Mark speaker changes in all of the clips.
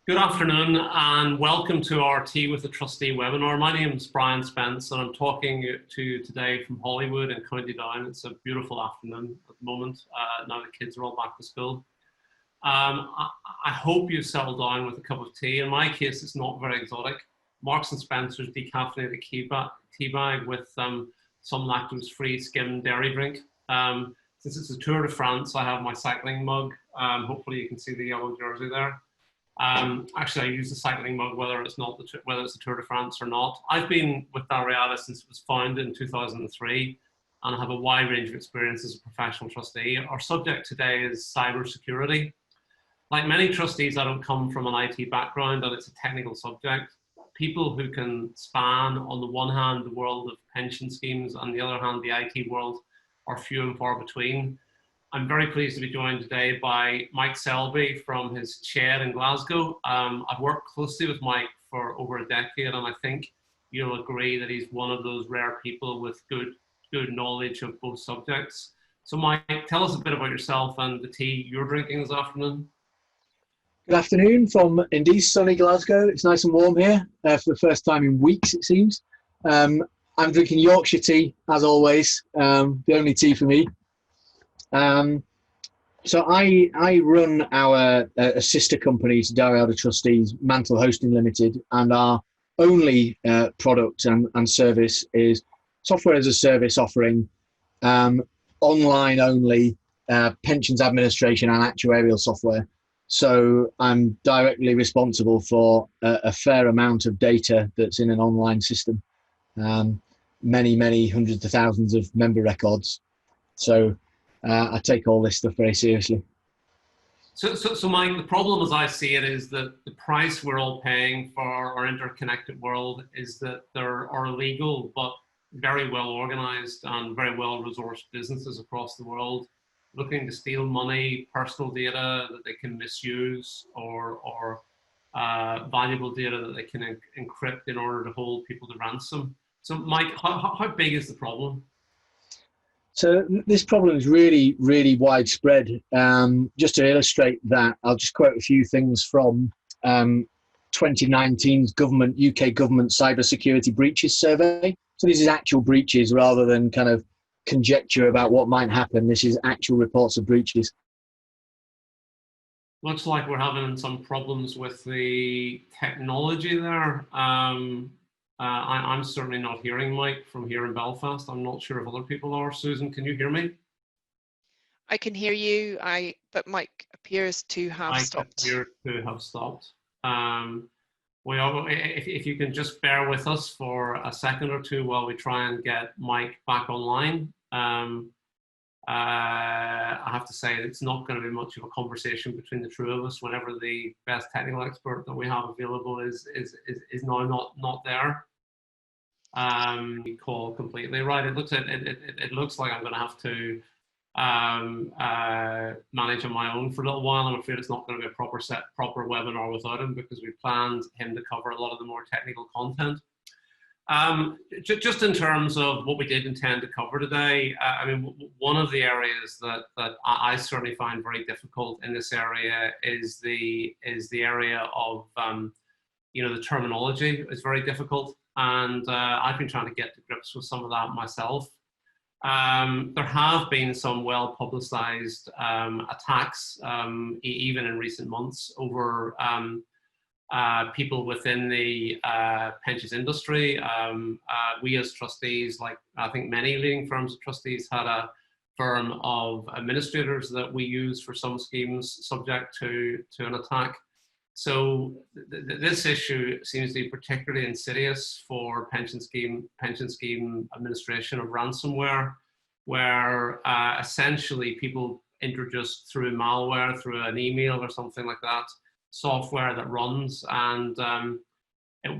Speaker 1: Good afternoon and welcome to our Tea with the Trustee webinar. My name is Brian Spence and I'm talking to you today from Hollywood in County Down. It's a beautiful afternoon at the moment. Now the kids are all back to school. I hope you've settled down with a cup of tea. In my case, it's not very exotic. Marks and Spencer's decaffeinated tea bag with some lactose-free skim dairy drink. Since it's the Tour de France, I have my cycling mug. Hopefully you can see the yellow jersey there. Actually, I use the cycling mug whether it's the Tour de France or not. I've been with Dalriada since it was founded in 2003, and I have a wide range of experience as a professional trustee. Our subject today is cybersecurity. Like many trustees, I don't come from an IT background, and it's a technical subject. People who can span, on the one hand, the world of pension schemes, and on the other hand, the IT world, are few and far between. I'm very pleased to be joined today by Mike Selby from his shed in Glasgow. I've worked closely with Mike for over a decade, and I think you'll agree that he's one of those rare people with good knowledge of both subjects. So Mike, tell us a bit about yourself and the tea you're drinking this afternoon.
Speaker 2: Good afternoon from indeed sunny Glasgow. It's nice and warm here for the first time in weeks, it seems. I'm drinking Yorkshire tea, as always, the only tea for me. So I run our sister company to Dalriada Trustees, Mantle Hosting Limited, and our only product and service is software as a service offering, online only, pensions administration and actuarial software. So I'm directly responsible for a fair amount of data that's in an online system, many hundreds of thousands of member records. So I take all this stuff very seriously.
Speaker 1: So Mike, the problem as I see it is that the price we're all paying for our interconnected world is that there are legal but very well organized and very well resourced businesses across the world looking to steal money, personal data that they can misuse, or valuable data that they can encrypt in order to hold people to ransom. So Mike, how big is the problem?
Speaker 2: So this problem is really widespread. Just to illustrate that, I'll just quote a few things from 2019's UK government cybersecurity breaches survey. So this is actual breaches rather than kind of conjecture about what might happen. This is actual reports of breaches.
Speaker 1: Looks like we're having some problems with the technology there. I'm certainly not hearing Mike from here in Belfast. I'm not sure if other people are. Susan, can you hear me?
Speaker 3: I can hear you, but Mike appears to have stopped.
Speaker 1: Mike appears to have stopped. If you can just bear with us for a second or two while we try and get Mike back online. I have to say it's not going to be much of a conversation between the two of us whenever the best technical expert that we have available is now not there. Call completely right. It looks like I'm going to have to manage on my own for a little while. I'm afraid it's not going to be a proper webinar without him because we planned him to cover a lot of the more technical content. Just in terms of what we did intend to cover today, I mean, one of the areas that I certainly find very difficult in this area is the area of the terminology is very difficult, and I've been trying to get to grips with some of that myself. There have been some well-publicized attacks, even in recent months, over people within the pensions industry. We as trustees, like I think many leading firms of trustees, had a firm of administrators that we use for some schemes subject to an attack. So this issue seems to be particularly insidious for pension scheme administration of ransomware, where essentially people introduced through malware, through an email or something like that, software that runs, and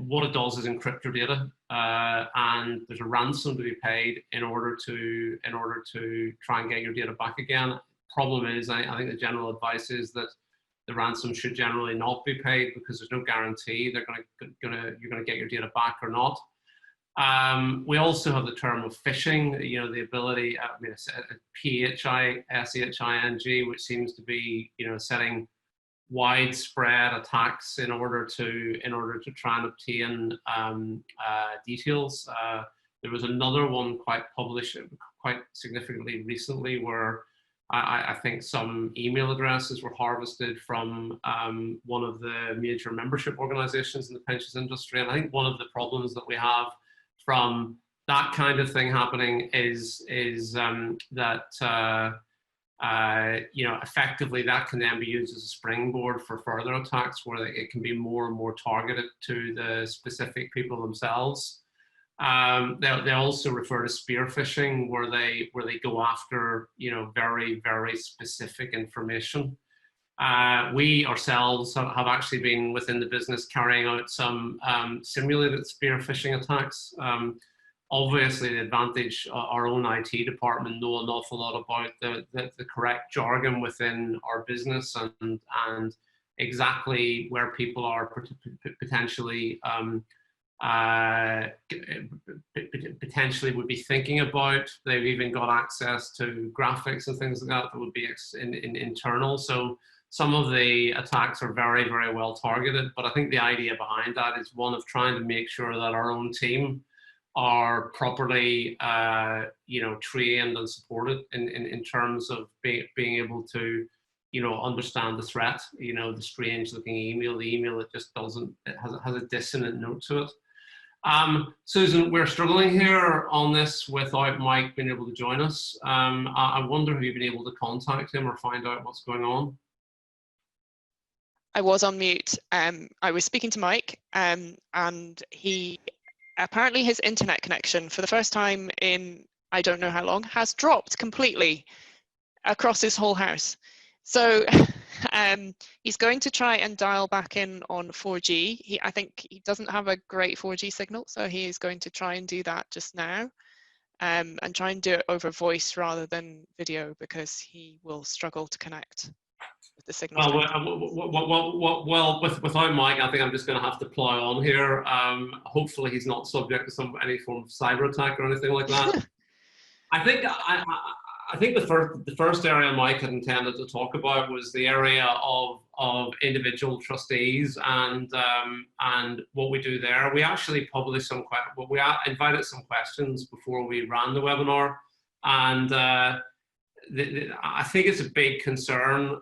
Speaker 1: what it does is encrypt your data, and there's a ransom to be paid in order to try and get your data back again. Problem is, I think the general advice is that the ransom should generally not be paid because there's no guarantee you're going to get your data back or not. We also have the term of phishing, the ability, PHISHING, which seems to be, setting widespread attacks in order to try and obtain details. There was another one quite significantly recently where I think some email addresses were harvested from one of the major membership organizations in the pensions industry. And I think one of the problems that we have from that kind of thing happening is that effectively that can then be used as a springboard for further attacks where it can be more and more targeted to the specific people themselves. They also refer to spear phishing, where they go after very, very specific information. We ourselves have actually been within the business carrying out some simulated spear phishing attacks. Obviously, the advantage our own IT department know an awful lot about the correct jargon within our business and exactly where people are potentially would be thinking about. They've even got access to graphics and things like that would be internal. So some of the attacks are very, very well targeted. But I think the idea behind that is one of trying to make sure that our own team are properly trained and supported in terms of being able to understand the threat, the strange looking email, the email that just doesn't, it has a dissonant note to it. Susan, we're struggling here on this without Mike being able to join us. I wonder if you've been able to contact him or find out what's going on.
Speaker 3: I was on mute. I was speaking to Mike, and he apparently his internet connection for the first time in I don't know how long has dropped completely across his whole house. So he's going to try and dial back in on 4G. I think he doesn't have a great 4G signal, so he is going to try and do that just now, and try and do it over voice rather than video, because he will struggle to connect with the signal.
Speaker 1: Well, without Mike, I think I'm just going to have to plow on here. Hopefully he's not subject to any form of cyber attack or anything like that. I think the first area Mike had intended to talk about was the area of individual trustees and what we do there. We actually published we invited some questions before we ran the webinar, and I think it's a big concern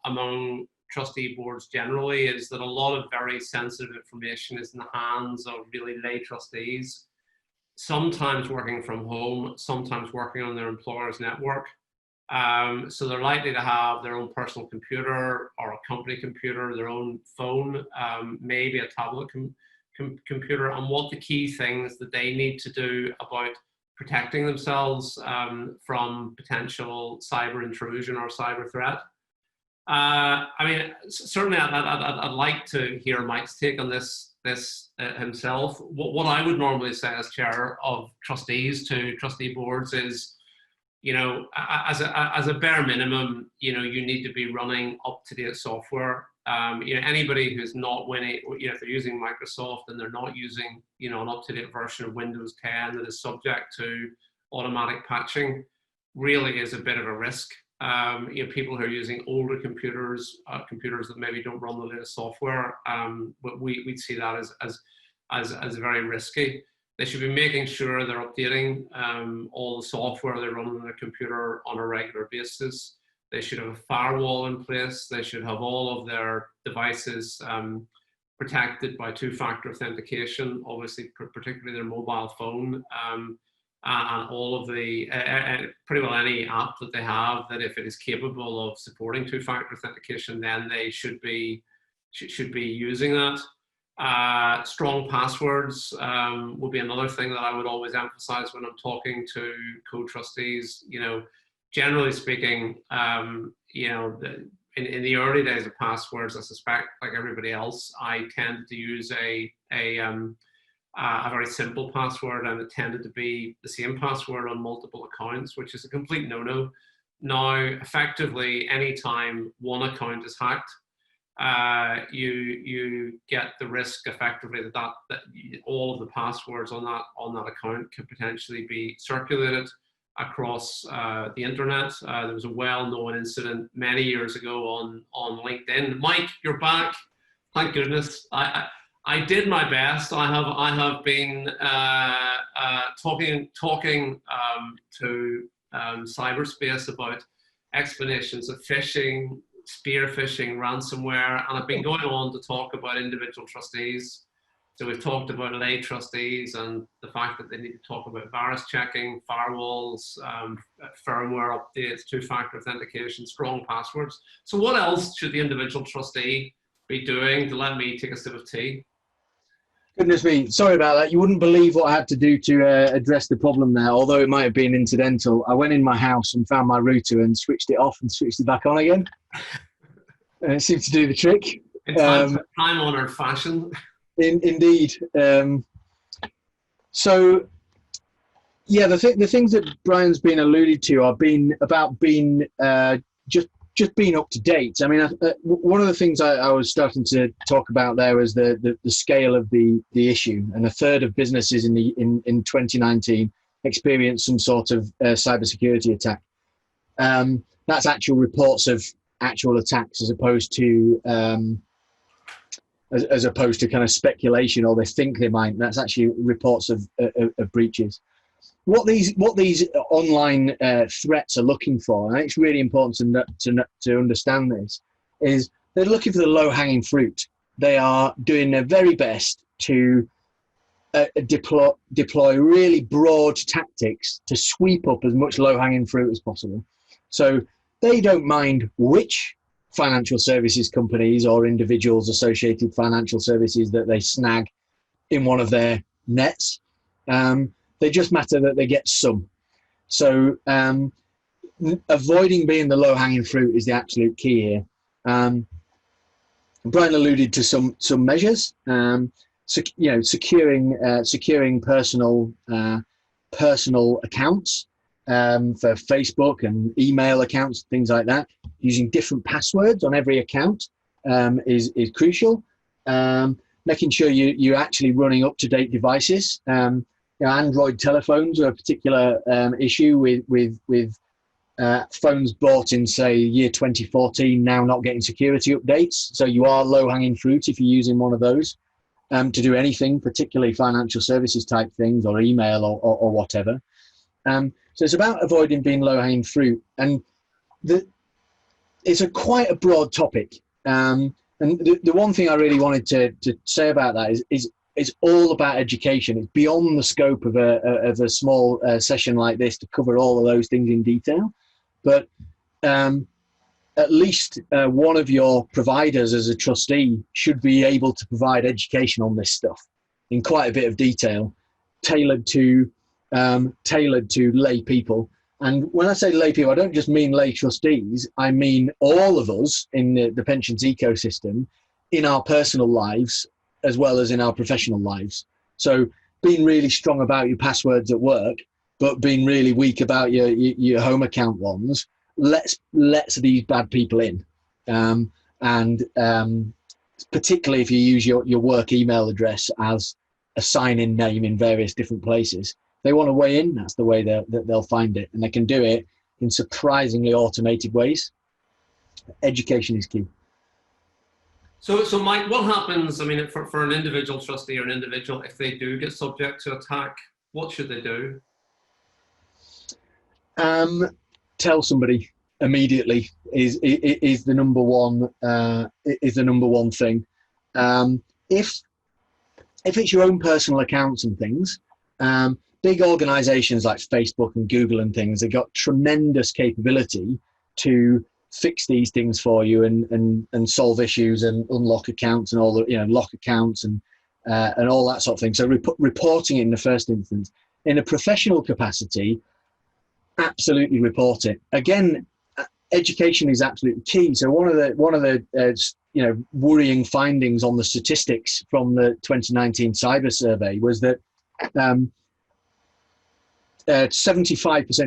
Speaker 1: among trustee boards generally is that a lot of very sensitive information is in the hands of really lay trustees, sometimes working from home, sometimes working on their employer's network. So they're likely to have their own personal computer or a company computer, their own phone, maybe a tablet computer, and what the key things that they need to do about protecting themselves from potential cyber intrusion or cyber threat. I mean, certainly I'd like to hear Mike's take on this himself. What I would normally say as chair of trustees to trustee boards is, as a bare minimum, you need to be running up-to-date software. Anybody who's not winning, if they're using Microsoft and they're not using, an up-to-date version of Windows 10 that is subject to automatic patching, really is a bit of a risk. People who are using older computers, computers that maybe don't run the latest software, we'd see that as very risky. They should be making sure they're updating all the software they run on their computer on a regular basis. They should have a firewall in place. They should have all of their devices protected by two-factor authentication, obviously particularly their mobile phone, and all of the, pretty well any app that they have that if it is capable of supporting two-factor authentication, then they should be using that. Strong passwords would be another thing that I would always emphasize when I'm talking to co-trustees. Generally speaking, in the early days of passwords, I suspect, like everybody else, I tended to use a very simple password, and it tended to be the same password on multiple accounts, which is a complete no-no. Now, effectively, anytime one account is hacked, you get the risk effectively that all of the passwords on that account could potentially be circulated across the internet. There was a well-known incident many years ago on LinkedIn. Mike, you're back. Thank goodness. I did my best. I have been talking to cyberspace about explanations of phishing, spear phishing, ransomware, and I've been going on to talk about individual trustees. So we've talked about lay trustees and the fact that they need to talk about virus checking, firewalls, firmware updates, two-factor authentication, strong passwords. So what else should the individual trustee be doing? To let me take a sip of tea.
Speaker 2: Goodness me, sorry about that. You wouldn't believe what I had to do to address the problem there, although it might have been incidental. I went in my house and found my router and switched it off and switched it back on again. And it seemed to do the trick.
Speaker 1: In time-honored fashion.
Speaker 2: Indeed. So, yeah, the things that Brian's been alluded to are about being just being up to date. I mean, one of the things I was starting to talk about there was the scale of the issue, and a third of businesses in 2019 experienced some sort of cybersecurity attack. That's actual reports of actual attacks, as opposed to kind of speculation, or they think they might. That's actually reports of breaches. What these online threats are looking for, and it's really important to understand this, is they're looking for the low-hanging fruit. They are doing their very best to deploy really broad tactics to sweep up as much low-hanging fruit as possible. So they don't mind which financial services companies or individuals associated financial services that they snag in one of their nets. They just matter that they get some. So avoiding being the low-hanging fruit is the absolute key here. Brian alluded to some measures. Securing personal accounts for Facebook and email accounts, things like that. Using different passwords on every account is crucial. Making sure you're actually running up-to-date devices. Android telephones are a particular issue with phones bought in, say, year 2014 now not getting security updates. So you are low-hanging fruit if you're using one of those to do anything, particularly financial services type things or email or whatever. So it's about avoiding being low-hanging fruit. And it's quite a broad topic. And the one thing I really wanted to say about that is it's all about education. It's beyond the scope of a small session like this to cover all of those things in detail. But at least one of your providers as a trustee should be able to provide education on this stuff in quite a bit of detail, tailored to lay people. And when I say lay people, I don't just mean lay trustees. I mean all of us in the pensions ecosystem, in our personal lives, as well as in our professional lives. So being really strong about your passwords at work, but being really weak about your home account ones, lets these bad people in. And particularly if you use your work email address as a sign-in name in various different places, they want to weigh in, that's the way they'll find it. And they can do it in surprisingly automated ways. Education is key.
Speaker 1: So Mike, what happens, I mean, for an individual trustee or an individual, if they do get subject to attack, what should they do?
Speaker 2: Tell somebody immediately is the number one thing. If it's your own personal accounts and things, big organizations like Facebook and Google and things, they've got tremendous capability to fix these things for you and solve issues and unlock accounts and all the, lock accounts and all that sort of thing. So reporting it in the first instance. In a professional capacity, absolutely report it. Again, education is absolutely key. So one of the worrying findings on the statistics from the 2019 cyber survey was that 75%,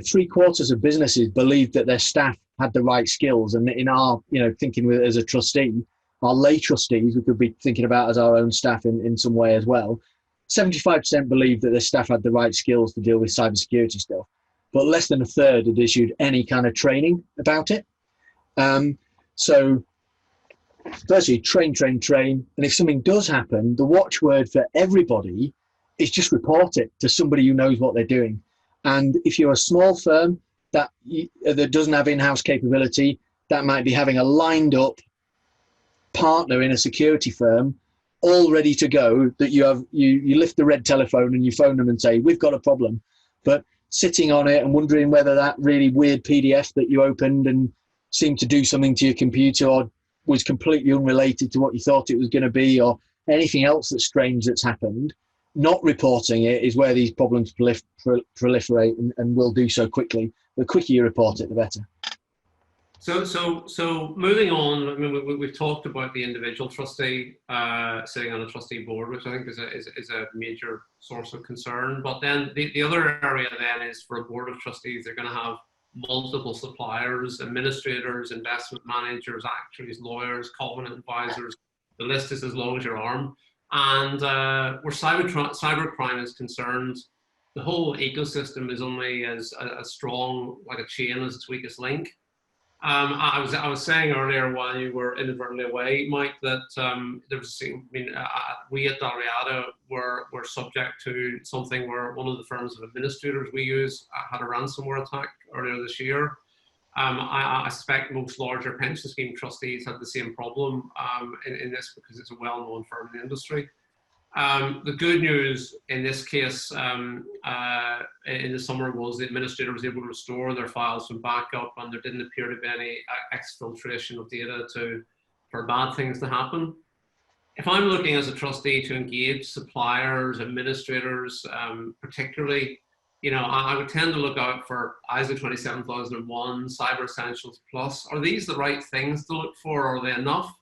Speaker 2: 3/4 of businesses believed that their staff had the right skills. And in our, thinking as a trustee, our lay trustees, we could be thinking about as our own staff in some way as well. 75% believed that their staff had the right skills to deal with cybersecurity stuff. but less than a third had issued any kind of training about it. So firstly, train. And if something does happen, the watchword for everybody is just report it to somebody who knows what they're doing. And if you're a small firm that doesn't have in-house capability, that might be having a lined up partner in a security firm all ready to go, that you lift the red telephone and you phone them and say, we've got a problem. But sitting on it and wondering whether that really weird PDF that you opened and seemed to do something to your computer or was completely unrelated to what you thought it was going to be, or anything else that's strange that's happened, not reporting it is where these problems proliferate and will do so quickly. The quicker you report it, the better.
Speaker 1: So moving on, I mean, we've talked about the individual trustee sitting on a trustee board, which I think is a major source of concern. But then the other area then is for a board of trustees, they're going to have multiple suppliers, administrators, investment managers, actuaries, lawyers, covenant advisors. The list is as long as your arm. And where cybercrime is concerned, the whole ecosystem is only as strong like a chain as its weakest link. I was saying earlier while you were inadvertently away, Mike, that there was, we at Dalriada were subject to something where one of the firms of administrators we use had a ransomware attack earlier this year. I suspect most larger pension scheme trustees had the same problem in this, because it's a well-known firm in the industry. The good news in this case in the summer was the administrator was able to restore their files from backup, and there didn't appear to be any exfiltration of data for bad things to happen. If I'm looking as a trustee to engage suppliers, administrators, particularly, I would tend to look out for ISO 27001, Cyber Essentials Plus. Are these the right things to look for? Are they enough?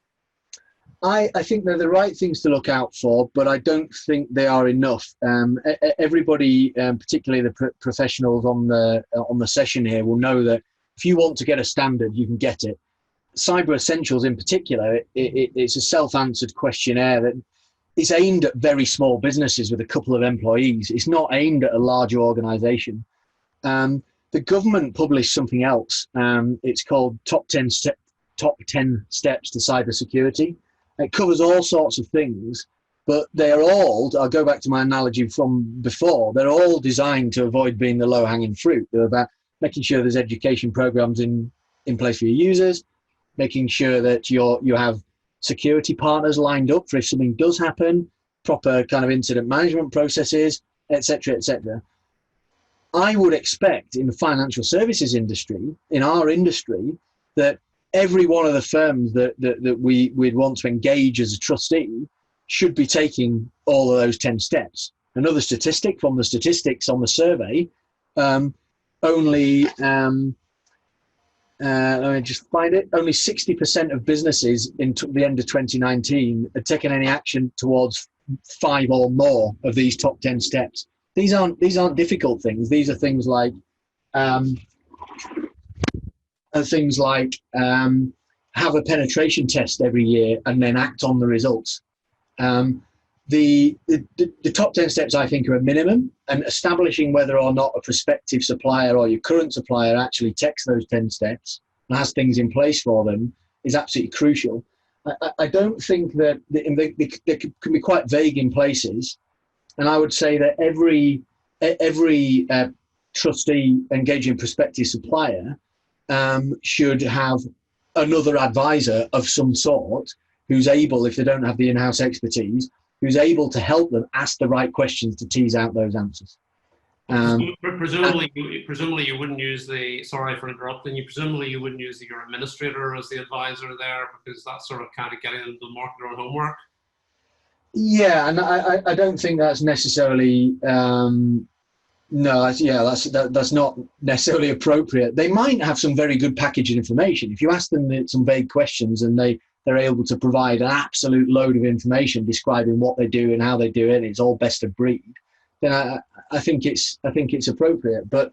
Speaker 2: I think they're the right things to look out for, but I don't think they are enough. Everybody, particularly the professionals on the session here, will know that if you want to get a standard, you can get it. Cyber Essentials in particular, it's a self-answered questionnaire that is aimed at very small businesses with a couple of employees. It's not aimed at a larger organization. The government published something else. It's called Top 10 Steps to Cybersecurity. It covers all sorts of things, but they're all, I'll go back to my analogy from before, they're all designed to avoid being the low-hanging fruit. They're about making sure there's education programs in place for your users, making sure that you have security partners lined up for if something does happen, proper kind of incident management processes, etc., etc. I would expect in the financial services industry, in our industry, that every one of the firms that we'd want to engage as a trustee should be taking all of those 10 steps. Another statistic from the statistics on the survey, only, let me just find it, only 60% of businesses in the end of 2019 had taken any action towards 5 or more of these top 10 steps. These aren't difficult things. These are things like have a penetration test every year and then act on the results. The top 10 steps, I think, are a minimum, and establishing whether or not a prospective supplier or your current supplier actually takes those 10 steps and has things in place for them is absolutely crucial. I don't think that they can be quite vague in places, and I would say that every trustee engaging a prospective supplier should have another advisor of some sort who's able, if they don't have the in-house expertise, who's able to help them ask the right questions to tease out those answers.
Speaker 1: Presumably you wouldn't use sorry for interrupting you, presumably you wouldn't use your administrator as the advisor there, because that's sort of kind of getting them to mark their own homework. Yeah,
Speaker 2: and I don't think that's necessarily that's not necessarily appropriate. They might have some very good packaged information. If you ask them some vague questions and they're able to provide an absolute load of information describing what they do and how they do it, it's all best of breed, then I think it's appropriate. But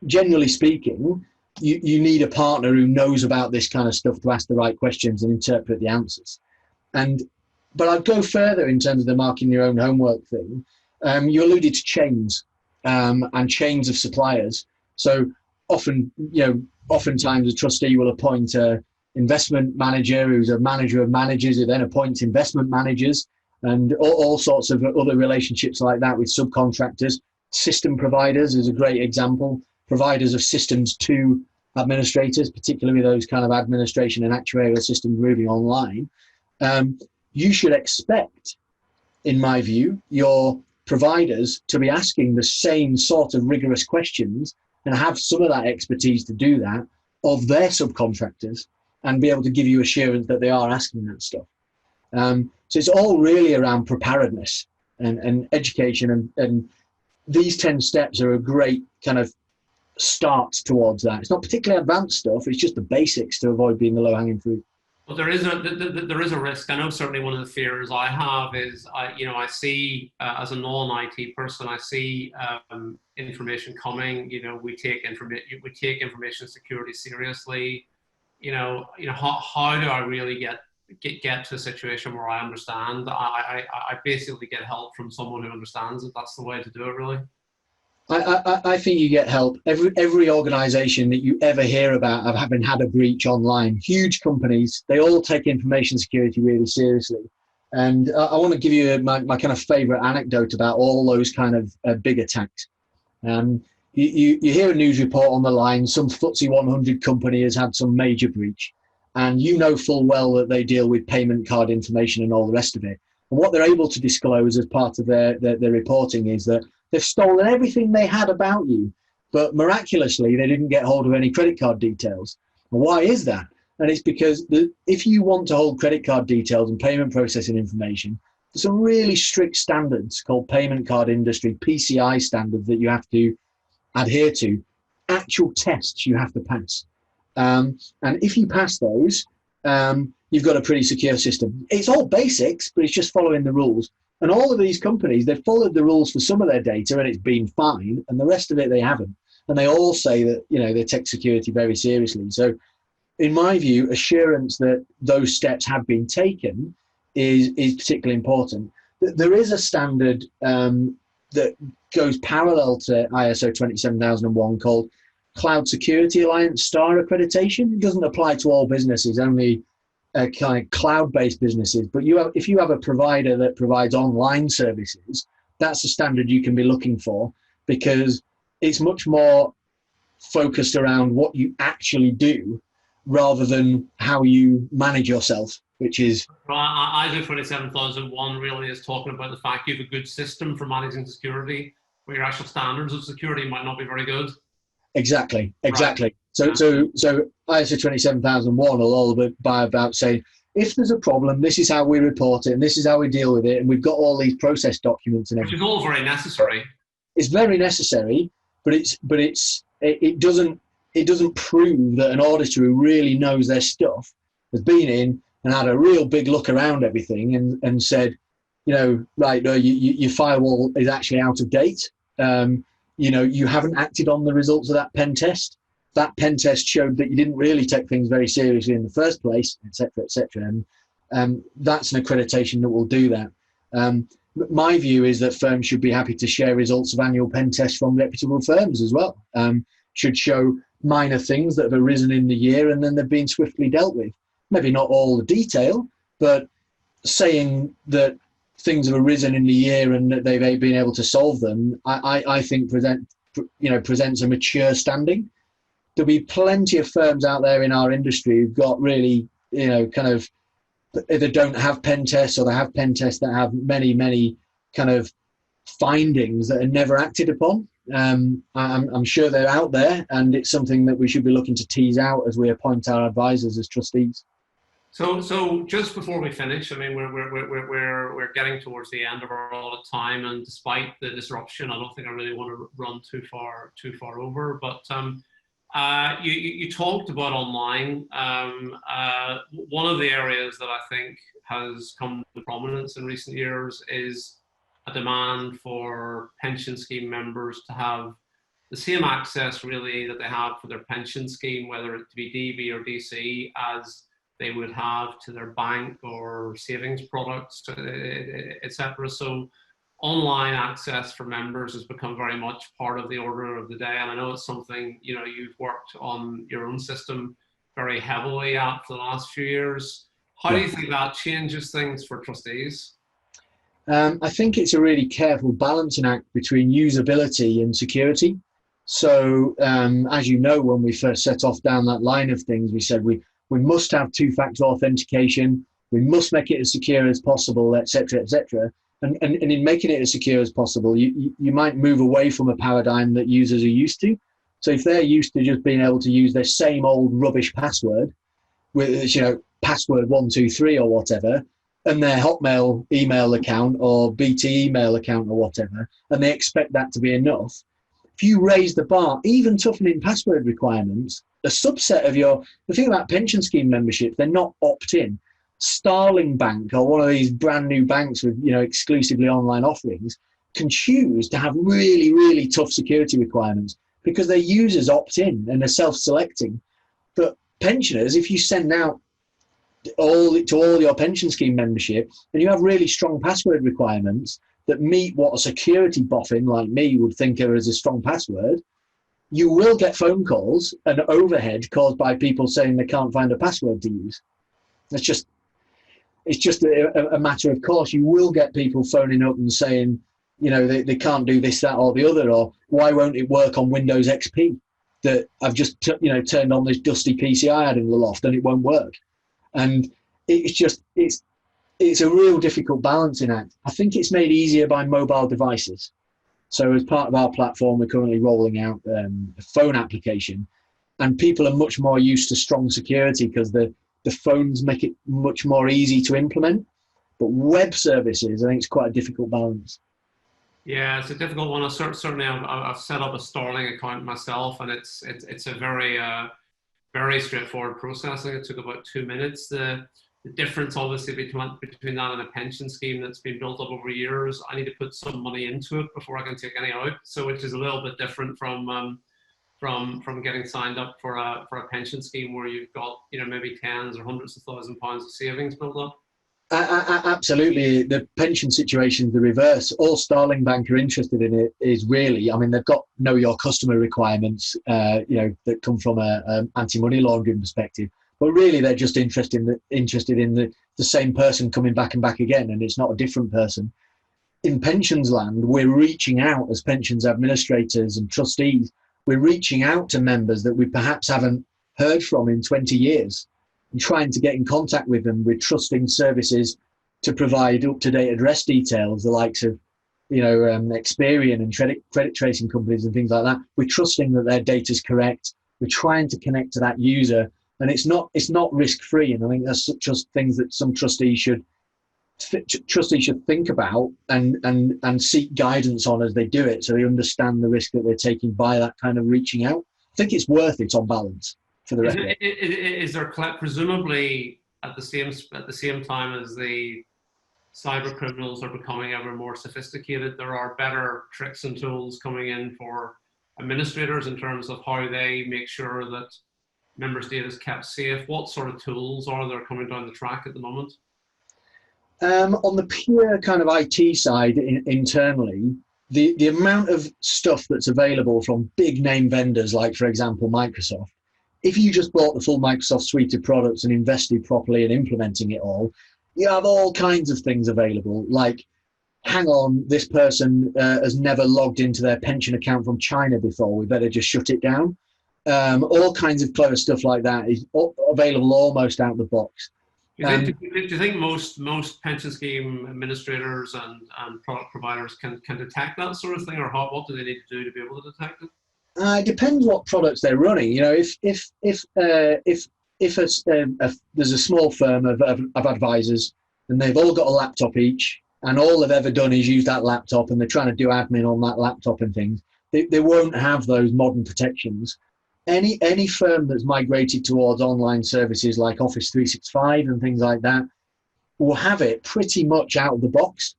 Speaker 2: generally speaking, you need a partner who knows about this kind of stuff to ask the right questions and interpret the answers. But I'd go further in terms of the marking your own homework thing. You alluded to chains. and chains of suppliers. So oftentimes a trustee will appoint a investment manager who's a manager of managers, who then appoints investment managers, and all sorts of other relationships like that with subcontractors. System providers is a great example. Providers of systems to administrators, particularly those kind of administration and actuarial systems moving online. You should expect, in my view, your providers to be asking the same sort of rigorous questions and have some of that expertise to do that of their subcontractors and be able to give you assurance that they are asking that stuff. So it's all really around preparedness and education, and these 10 steps are a great kind of start towards that. It's not particularly advanced stuff, it's just the basics to avoid being the low-hanging fruit.
Speaker 1: Well, there is a risk. I know certainly one of the fears I have is, I see as a non-IT person, I see information coming. We take information security seriously. How do I really get to a situation where I understand? I basically get help from someone who understands it. That's the way to do it, really.
Speaker 2: I think you get help. Every organization that you ever hear about of having had a breach online, huge companies, they all take information security really seriously. And I want to give you my kind of favorite anecdote about all those kind of big attacks. You hear a news report on the line, some FTSE 100 company has had some major breach, and you know full well that they deal with payment card information and all the rest of it. And what they're able to disclose as part of their reporting is that they've stolen everything they had about you, but miraculously they didn't get hold of any credit card details. And why is that? And it's because if you want to hold credit card details and payment processing information, there's some really strict standards called payment card industry, PCI standards, that you have to adhere to, actual tests you have to pass. And if you pass those, you've got a pretty secure system. It's all basics, but it's just following the rules. And all of these companies, they've followed the rules for some of their data and it's been fine, and the rest of it they haven't. And they all say that, they take security very seriously. So in my view, assurance that those steps have been taken is particularly important. There is a standard that goes parallel to ISO 27001 called Cloud Security Alliance Star Accreditation. It doesn't apply to all businesses, only kind of cloud-based businesses. But if you have a provider that provides online services, that's the standard you can be looking for, because it's much more focused around what you actually do rather than how you manage yourself, which is...
Speaker 1: ISO 27001 really is talking about the fact you have a good system for managing security, but your actual standards of security might not be very good.
Speaker 2: Exactly.
Speaker 1: Right.
Speaker 2: So ISO 27001 will all be about saying, if there's a problem, this is how we report it, and this is how we deal with it, and we've got all these process documents and everything.
Speaker 1: Which is all very necessary.
Speaker 2: It's very necessary, but it doesn't prove that an auditor who really knows their stuff has been in and had a real big look around everything and said, right, no, your firewall is actually out of date. You haven't acted on the results of that pen test. That pen test showed that you didn't really take things very seriously in the first place, et cetera, et cetera. And that's an accreditation that will do that. My view is that firms should be happy to share results of annual pen tests from reputable firms as well. Should show minor things that have arisen in the year and then they've been swiftly dealt with. Maybe not all the detail, but saying that things have arisen in the year and that they've been able to solve them, I think presents a mature standing. There'll be plenty of firms out there in our industry who've got really, kind of either don't have pen tests or they have pen tests that have many, many kind of findings that are never acted upon. I'm sure they're out there, and it's something that we should be looking to tease out as we appoint our advisors as trustees.
Speaker 1: So just before we finish, I mean, we're getting towards the end of our allotted time, and despite the disruption, I don't think I really want to run too far over. But you talked about online. One of the areas that I think has come to prominence in recent years is a demand for pension scheme members to have the same access really that they have for their pension scheme, whether it be DB or DC, as they would have to their bank or savings products, etc. So online access for members has become very much part of the order of the day. And I know it's something, you know, you've worked on your own system very heavily at for the last few years. How do you think that changes things for trustees?
Speaker 2: I think it's a really careful balancing act between usability and security. So, as you know, when we first set off down that line of things, we said we must have two-factor authentication, we must make it as secure as possible, etc., etc. And in making it as secure as possible, you might move away from a paradigm that users are used to. So if they're used to just being able to use their same old rubbish password, with, you know, password 123 or whatever, and their Hotmail email account or BT email account or whatever, and they expect that to be enough. If you raise the bar, even toughening password requirements, a subset of the thing about pension scheme memberships, they're not opt-in. Starling Bank or one of these brand new banks with, you know, exclusively online offerings can choose to have really, really tough security requirements because their users opt in and they're self-selecting. But pensioners, if you send out all your pension scheme membership and you have really strong password requirements that meet what a security boffin like me would think of as a strong password, you will get phone calls and overhead caused by people saying they can't find a password to use. It's just a matter of course. You will get people phoning up and saying, you know, they can't do this, that, or the other, or why won't it work on Windows XP? That I've just turned on this dusty PC I had in the loft and it won't work. And it's a real difficult balancing act. I think it's made easier by mobile devices. So as part of our platform, we're currently rolling out a phone application, and people are much more used to strong security because the phones make it much more easy to implement. But web services, I think it's quite a difficult balance.
Speaker 1: Yeah, it's a difficult one. Certainly, I've set up a Starling account myself, and it's a very straightforward process. I think it took about 2 minutes. The difference, obviously, between that and a pension scheme that's been built up over years, I need to put some money into it before I can take any out. So, which is a little bit different from getting signed up for a pension scheme where you've got, you know, maybe tens or hundreds of £1,000s of savings built up.
Speaker 2: Absolutely. The pension situation is the reverse. All Starling Bank are interested in it is really, I mean, they've got know your customer requirements, that come from a anti-money laundering perspective. But really, they're just interested in the same person coming back and back again, and it's not a different person. In pensions land, we're reaching out as pensions administrators and trustees. We're reaching out to members that we perhaps haven't heard from in 20 years and trying to get in contact with them with trusting services to provide up-to-date address details, the likes of, Experian and credit tracing companies and things like that. We're trusting that their data is correct. We're trying to connect to that user, and it's not risk-free. And I think that's just things that some trustees should think about and seek guidance on as they do it, so they understand the risk that they're taking by that kind of reaching out. I think it's worth it on balance for the record.
Speaker 1: Is there presumably at the same time as the cyber criminals are becoming ever more sophisticated, there are better tricks and tools coming in for administrators in terms of how they make sure that members' data is kept safe? What sort of tools are there coming down the track at the moment?
Speaker 2: On the pure kind of IT side internally, the amount of stuff that's available from big name vendors like, for example, Microsoft, if you just bought the full Microsoft suite of products and invested properly in implementing it all, you have all kinds of things available, like, hang on, this person has never logged into their pension account from China before, we better just shut it down. All kinds of clever stuff like that is available almost out of the box.
Speaker 1: Do you think most pension scheme administrators and product providers can detect that sort of thing, or what do they need to do to be able to detect it?
Speaker 2: It depends what products they're running. You know, if there's a small firm of advisors and they've all got a laptop each, and all they've ever done is use that laptop, and they're trying to do admin on that laptop and things, they won't have those modern protections. Any firm that's migrated towards online services like Office 365 and things like that will have it pretty much out of the box.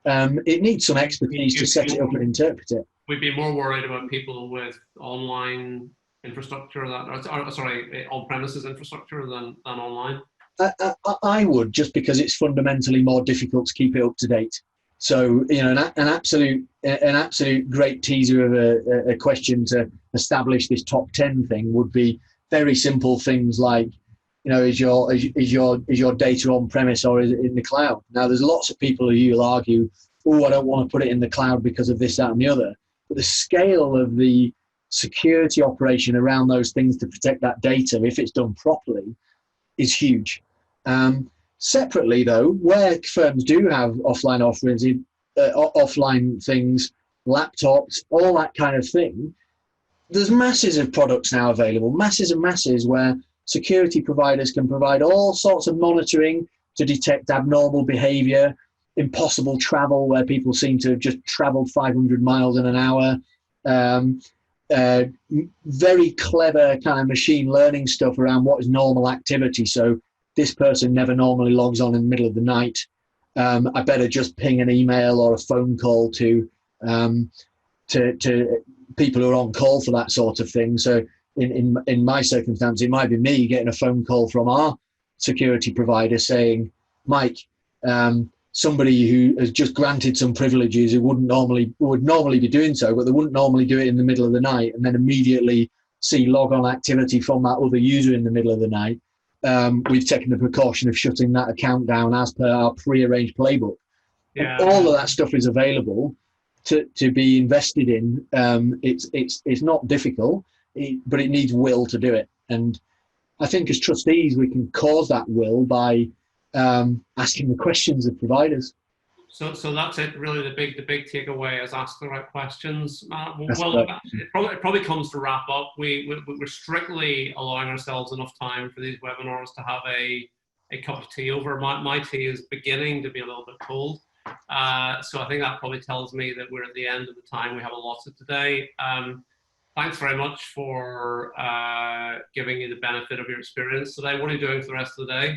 Speaker 2: It needs some expertise to set it up and interpret it.
Speaker 1: We'd be more worried about people with online infrastructure, on-premises infrastructure than online.
Speaker 2: I would, just because it's fundamentally more difficult to keep it up to date. So, you know, an absolute great teaser of a question to establish this top 10 thing would be very simple things like, you know, is your data on premise or is it in the cloud? Now, there's lots of people who will argue, oh, I don't want to put it in the cloud because of this, that, and the other. But the scale of the security operation around those things to protect that data, if it's done properly, is huge. Separately, though, where firms do have offline offerings, offline things, laptops, all that kind of thing, there's masses of products now available, masses and masses where security providers can provide all sorts of monitoring to detect abnormal behavior, impossible travel where people seem to have just traveled 500 miles in an hour, very clever kind of machine learning stuff around what is normal activity. So this person never normally logs on in the middle of the night. I better just ping an email or a phone call to people who are on call for that sort of thing. So in my circumstance, it might be me getting a phone call from our security provider saying, Mike, somebody who has just granted some privileges who would normally be doing so, but they wouldn't normally do it in the middle of the night, and then immediately see log-on activity from that other user in the middle of the night. We've taken the precaution of shutting that account down as per our pre-arranged playbook. Yeah. All of that stuff is available to be invested in. It's not difficult, but it needs will to do it. And I think as trustees, we can cause that will by asking the questions of providers.
Speaker 1: So that's it. Really, the big takeaway is ask the right questions. It probably comes to wrap up. We're strictly allowing ourselves enough time for these webinars to have a cup of tea over. My tea is beginning to be a little bit cold, so I think that probably tells me that we're at the end of the time we have allotted today. Thanks very much for giving you the benefit of your experience today. What are you doing for the rest of the day?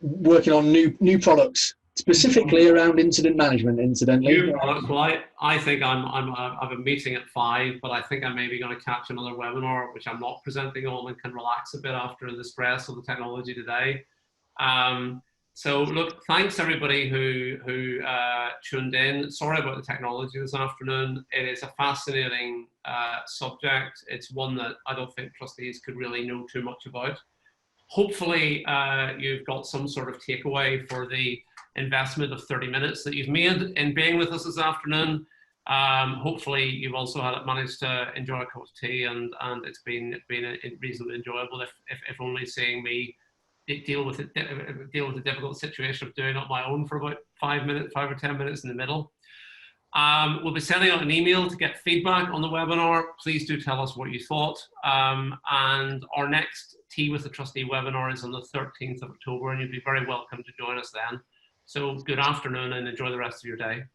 Speaker 2: Working on new products, specifically around incident management, incidentally.
Speaker 1: New products. Well, I think I have a meeting at 5, but I think I'm maybe going to catch another webinar, which I'm not presenting on, and can relax a bit after the stress of the technology today. So look, thanks everybody who tuned in. Sorry about the technology this afternoon. It is a fascinating subject. It's one that I don't think trustees could really know too much about. Hopefully you've got some sort of takeaway for the investment of 30 minutes that you've made in being with us this afternoon. Hopefully you've also managed to enjoy a cup of tea, and it's been reasonably enjoyable, if only seeing me deal with the difficult situation of doing it on my own for about 5 or 10 minutes in the middle. We'll be sending out an email to get feedback on the webinar. Please do tell us what you thought. And our next Tea with the Trustee webinar is on the 13th of October, and you'll be very welcome to join us then. So good afternoon and enjoy the rest of your day.